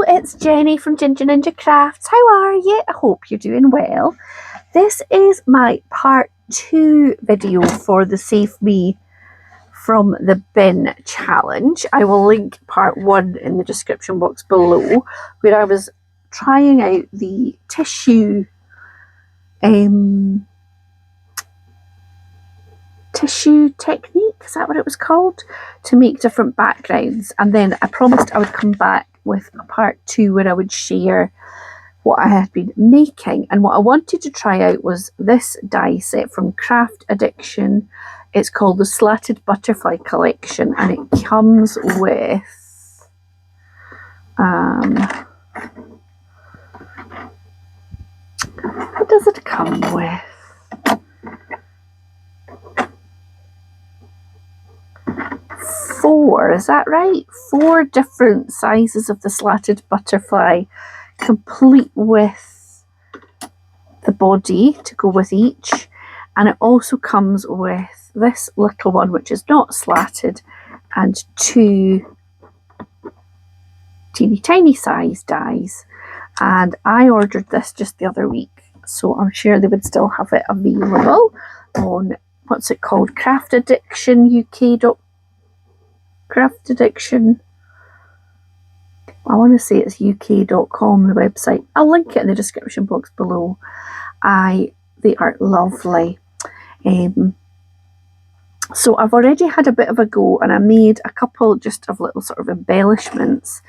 Hello, it's Jenny from Ginger Ninja Crafts. How are you? I hope you're doing well. This is my part 2 video for the Save Me from the Bin challenge. I will link part 1 in the description box below, where I was trying out the tissue technique, is that what it was called, to make different backgrounds. And then I promised I would come back with a part 2 where I would share what I had been making. And what I wanted to try out was this die set from Craft Addiction. It's called the Slatted Butterfly Collection, and it comes with what does it come with? 4, is that right? 4 different sizes of the slatted butterfly, complete with the body to go with each. And it also comes with this little one, which is not slatted, and 2 teeny tiny size dies. And I ordered this just the other week, so I'm sure they would still have it available on, what's it called, Craft Addiction UK. Craft Addiction, I want to say it's uk.com, the website. I'll link it in the description box below. They are lovely. So I've already had a bit of a go, and I made a couple just of little sort of embellishments.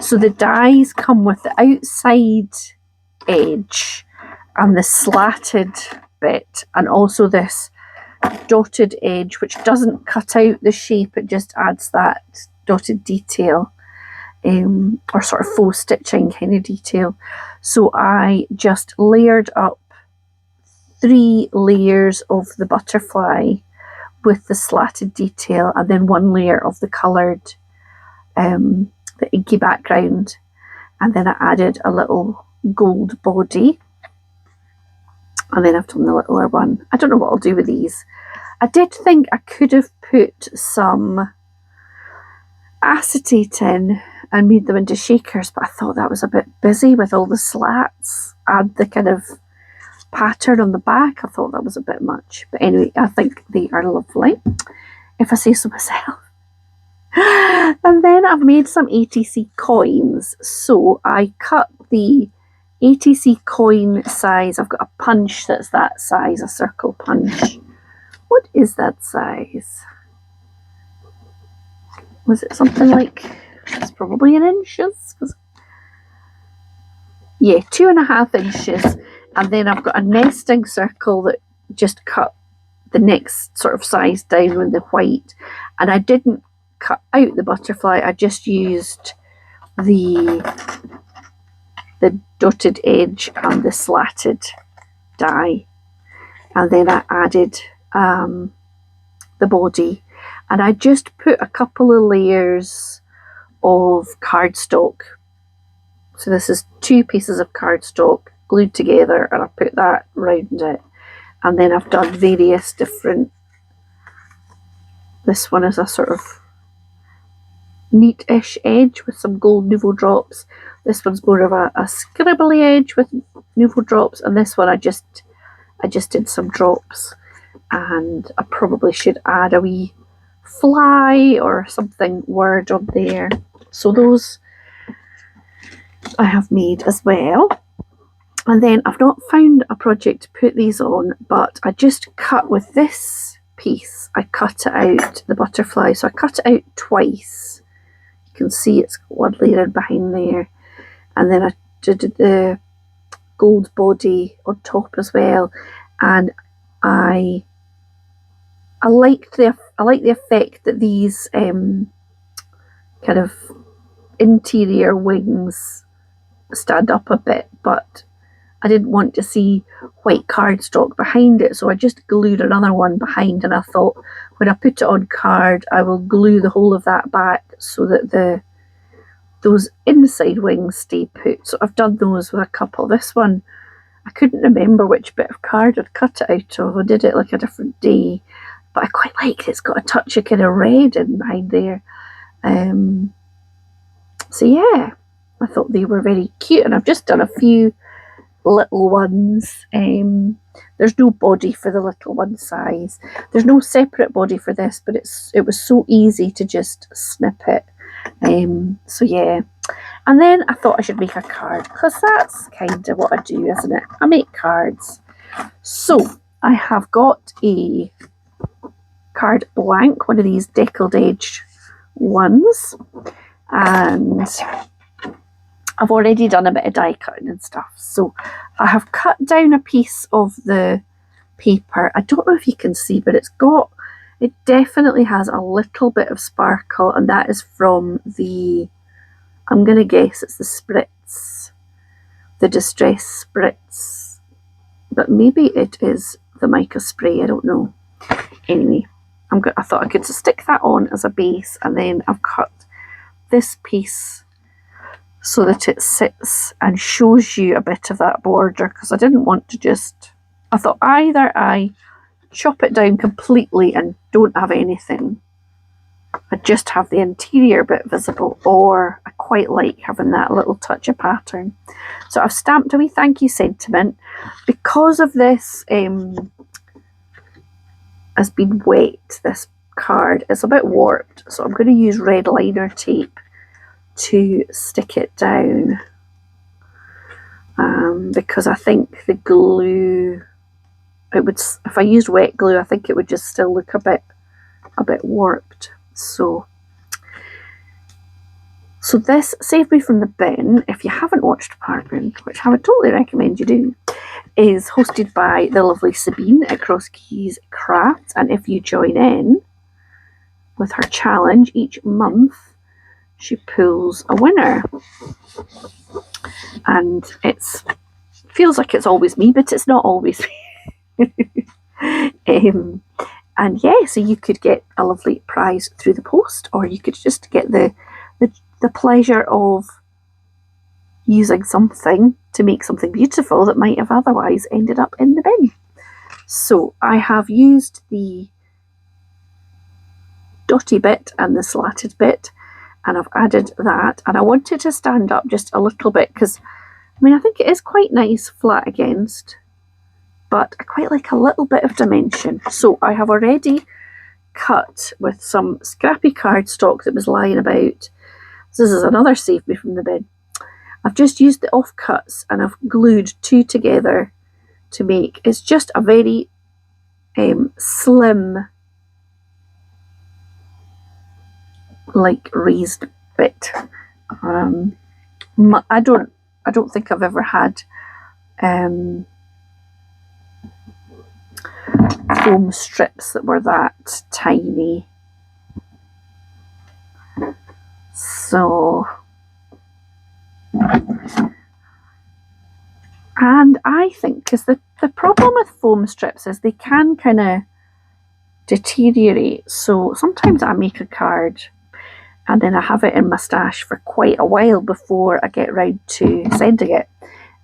So the dies come with the outside edge and the slatted bit, and also this dotted edge, which doesn't cut out the shape, it just adds that dotted detail, or sort of faux stitching kind of detail. So I just layered up 3 layers of the butterfly with the slatted detail, and then 1 layer of the coloured, the inky background, and then I added a little gold body. And then I've done the littler one. I don't know what I'll do with these. I did think I could have put some acetate in and made them into shakers, but I thought that was a bit busy with all the slats. Add the kind of pattern on the back. I thought that was a bit much. But anyway, I think they are lovely, if I say so myself. And then I've made some ATC coins. So I cut the ATC coin size. I've got a punch that's that size, a circle punch. What is that size? Was it something like, it's probably in inches? Yeah, 2.5 inches. And then I've got a nesting circle that just cut the next sort of size down with the white. And I didn't cut out the butterfly, I just used the dotted edge and the slatted die, and then I added the body, and I just put a couple of layers of cardstock. So this is 2 pieces of cardstock glued together, and I put that around it, and then I've done various different, this one is a sort of neat-ish edge with some gold nouveau drops. This one's more of a scribbly edge with nouveau drops, and this one I just did some drops. And I probably should add a wee fly or something word on there. So those I have made as well. And then I've not found a project to put these on, but I just cut with this piece. I cut it out, the butterfly, so I cut it out twice. You can see it's got 1 layer behind there, and then I did the gold body on top as well. And I like the effect that these kind of interior wings stand up a bit, but I didn't want to see white cardstock behind it, so I just glued another one behind, and I thought when I put it on card I will glue the whole of that back so that those inside wings stay put. So I've done those with a couple. This one, I couldn't remember which bit of card I'd cut it out of. I did it like a different day, but I quite like it. It's got a touch of kind of red in behind there. So yeah, I thought they were very cute, and I've just done a few little ones. There's no body for the little one size. There's no separate body for this, but it was so easy to just snip it. So yeah. And then I thought I should make a card, because that's kind of what I do, isn't it? I make cards. So I have got a card blank, one of these deckled edge ones, and I've already done a bit of die cutting and stuff. So I have cut down a piece of the paper. I don't know if you can see, but it definitely has a little bit of sparkle, and that is from the, I'm going to guess it's the spritz, the distress spritz, but maybe it is the mica spray, I don't know. Anyway, I thought I could just stick that on as a base, and then I've cut this piece so that it sits and shows you a bit of that border, because I didn't want to just, I thought either I chop it down completely and don't have anything, I just have the interior bit visible, or I quite like having that little touch of pattern. So I've stamped a wee thank you sentiment. Because of this has been wet, this card is a bit warped, so I'm going to use red liner tape to stick it down, because I think the glue, it would, if I used wet glue, I think it would just still look a bit warped. So this saved me from the bin. If you haven't watched Parkman, which I would totally recommend you do, is hosted by the lovely Sabine at Cross Keys Crafts, and if you join in with her challenge each month, she pulls a winner, and it feels like it's always me, but it's not always me. And yeah, so you could get a lovely prize through the post, or you could just get the pleasure of using something to make something beautiful that might have otherwise ended up in the bin. So I have used the dotty bit and the slatted bit, and I've added that, and I wanted to stand up just a little bit, because I mean, I think it is quite nice flat against, but I quite like a little bit of dimension. So I have already cut with some scrappy cardstock that was lying about. This is another save me from the bin. I've just used the offcuts and I've glued two together to make, it's just a very slim, like raised bit. I don't think I've ever had foam strips that were that tiny. So, and I think, because the problem with foam strips is they can kind of deteriorate. So sometimes I make a card and then I have it in my stash for quite a while before I get round to sending it.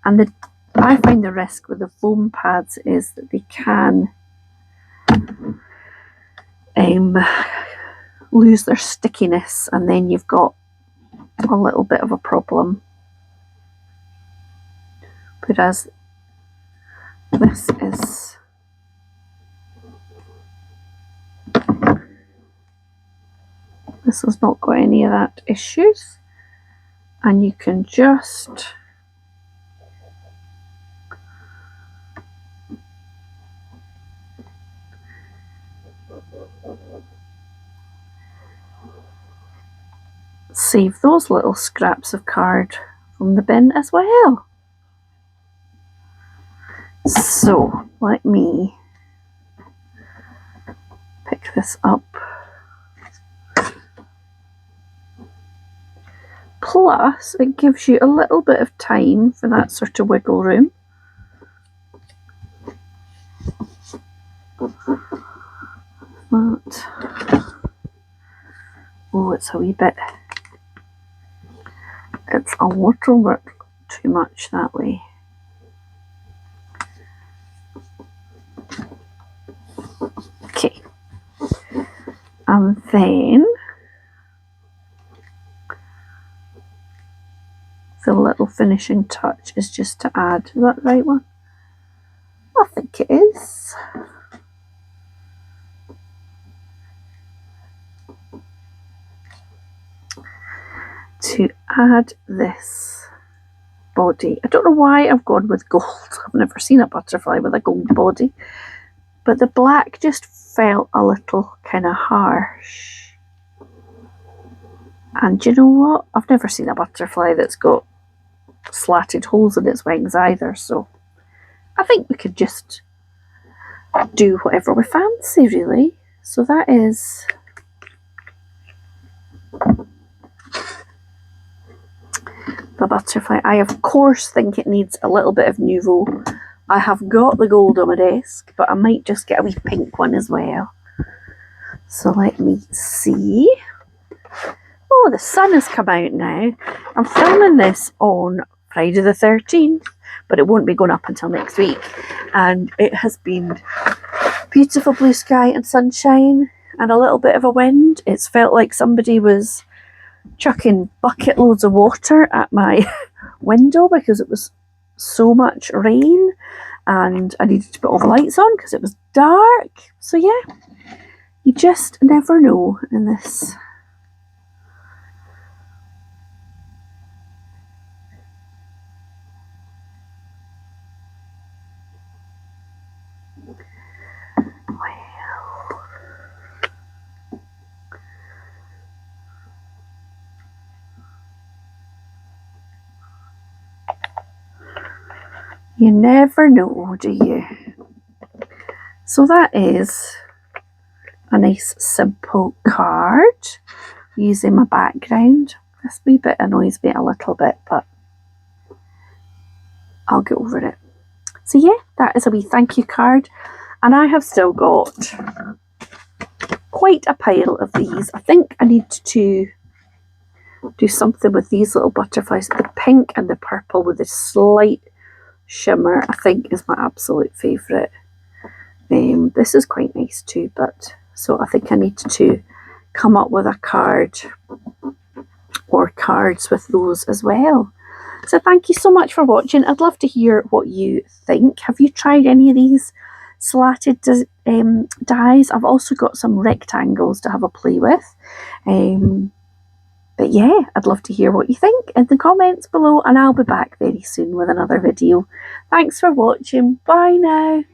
And I find the risk with the foam pads is that they can lose their stickiness, and then you've got a little bit of a problem. Whereas this has not got any of that issues, and you can just save those little scraps of card from the bin as well. So let me pick this up. Plus, it gives you a little bit of time for that sort of wiggle room. But, oh, it's a wee bit, it's a little bit too much that way. Okay, and then the little finishing touch is just to add, is that the right one? I think it is. To add this body. I don't know why I've gone with gold. I've never seen a butterfly with a gold body. But the black just felt a little kind of harsh. And you know what? I've never seen a butterfly that's got slatted holes in its wings either. So I think we could just do whatever we fancy, really. So that is the butterfly. I of course think it needs a little bit of nouveau. I have got the gold on my desk, but I might just get a wee pink one as well. So let me see. Oh, the sun has come out now. I'm filming this on Friday the 13th, but it won't be going up until next week. And it has been beautiful blue sky and sunshine and a little bit of a wind. It's felt like somebody was chucking bucket loads of water at my window because it was so much rain and I needed to put all the lights on because it was dark. So yeah, you just never know in this. You never know, do you? So that is a nice simple card using my background. This wee bit annoys me a little bit, but I'll get over it. So yeah, that is a wee thank you card. And I have still got quite a pile of these. I think I need to do something with these little butterflies. The pink and the purple with a slight shimmer, I think, is my absolute favourite. This is quite nice too, but so I think I need to come up with a card or cards with those as well. So thank you so much for watching. I'd love to hear what you think. Have you tried any of these slatted dies? I've also got some rectangles to have a play with. But yeah, I'd love to hear what you think in the comments below, and I'll be back very soon with another video. Thanks for watching. Bye now.